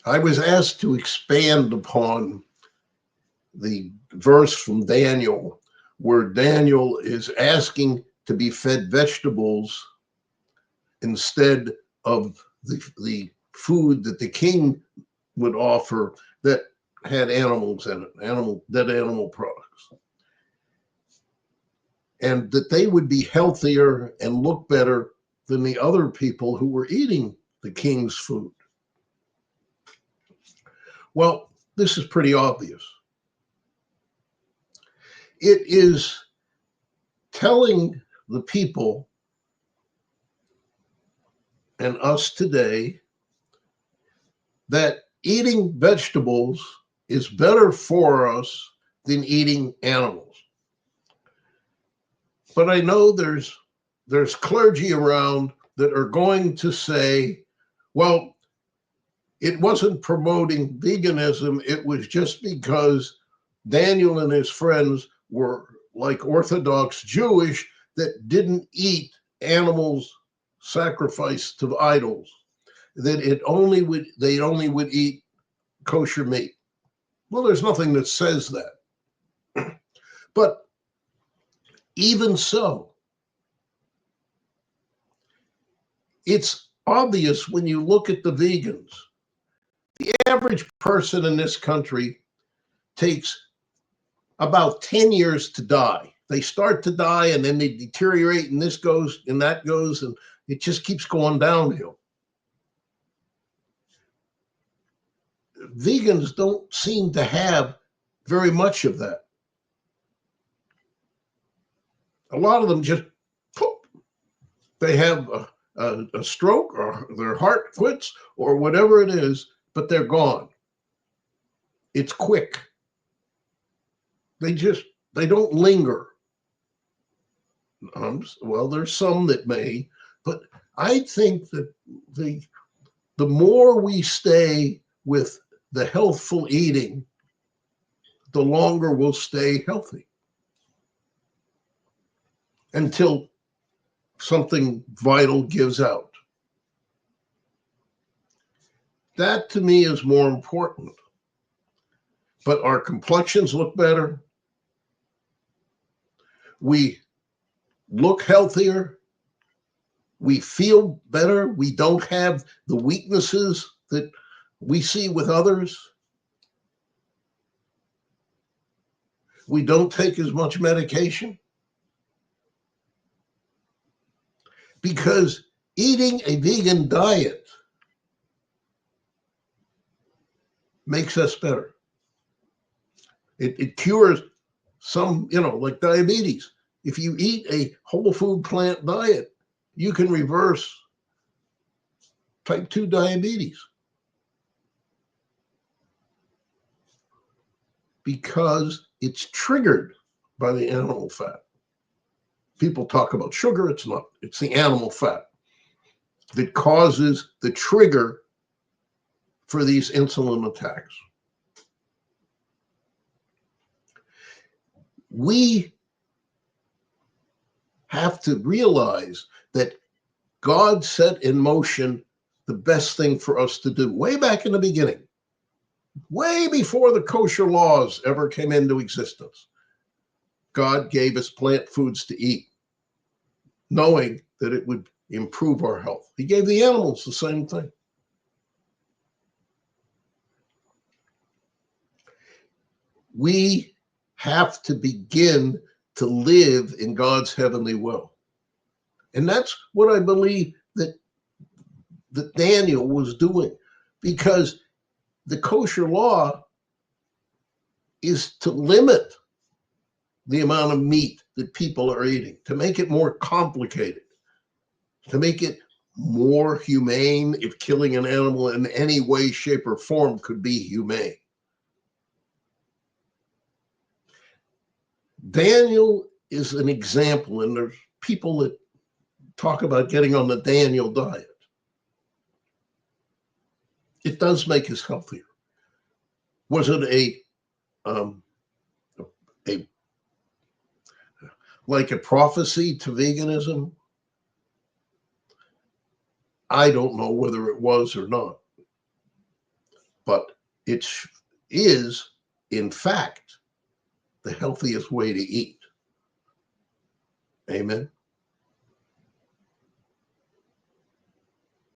I was asked to expand upon the verse from Daniel, where Daniel is asking to be fed vegetables instead of the food that the king would offer that had animals in it, dead animal products. And that they would be healthier and look better than the other people who were eating the king's food. Well, this is pretty obvious. It is telling the people and us today that eating vegetables is better for us than eating animals. But I know there's clergy around that are going to say, well, it wasn't promoting veganism. It was just because Daniel and his friends were like Orthodox Jewish that didn't eat animals sacrificed to idols, that they only would eat kosher meat. Well, there's nothing that says that. But even so, it's obvious when you look at the vegans. The average person in this country takes about 10 years to die. They start to die and then they deteriorate, and this goes and that goes, and it just keeps going downhill. Vegans don't seem to have very much of that. A lot of them just poof, they have a stroke or their heart quits or whatever it is, but they're gone. It's quick. They don't linger. Well, there's some that may, but I think that the more we stay with the healthful eating, the longer we'll stay healthy until something vital gives out. That to me is more important. But our complexions look better. We look healthier. We feel better. We don't have the weaknesses that we see with others. We don't take as much medication. Because eating a vegan diet makes us better. It cures some, like diabetes. If you eat a whole food plant diet, you can reverse type 2 diabetes. Because it's triggered by the animal fat. People talk about sugar, it's not. It's the animal fat that causes the trigger for these insulin attacks. We have to realize that God set in motion the best thing for us to do way back in the beginning, way before the kosher laws ever came into existence. God gave us plant foods to eat, knowing that it would improve our health. He gave the animals the same thing. We have to begin to live in God's heavenly will. And that's what I believe that Daniel was doing, because the kosher law is to limit the amount of meat that people are eating, to make it more complicated, to make it more humane, if killing an animal in any way, shape, or form could be humane. Daniel is an example, and there's people that talk about getting on the Daniel diet. It does make us healthier. Was it a like a prophecy to veganism? I don't know whether it was or not. but it is, in fact, the healthiest way to eat. Amen.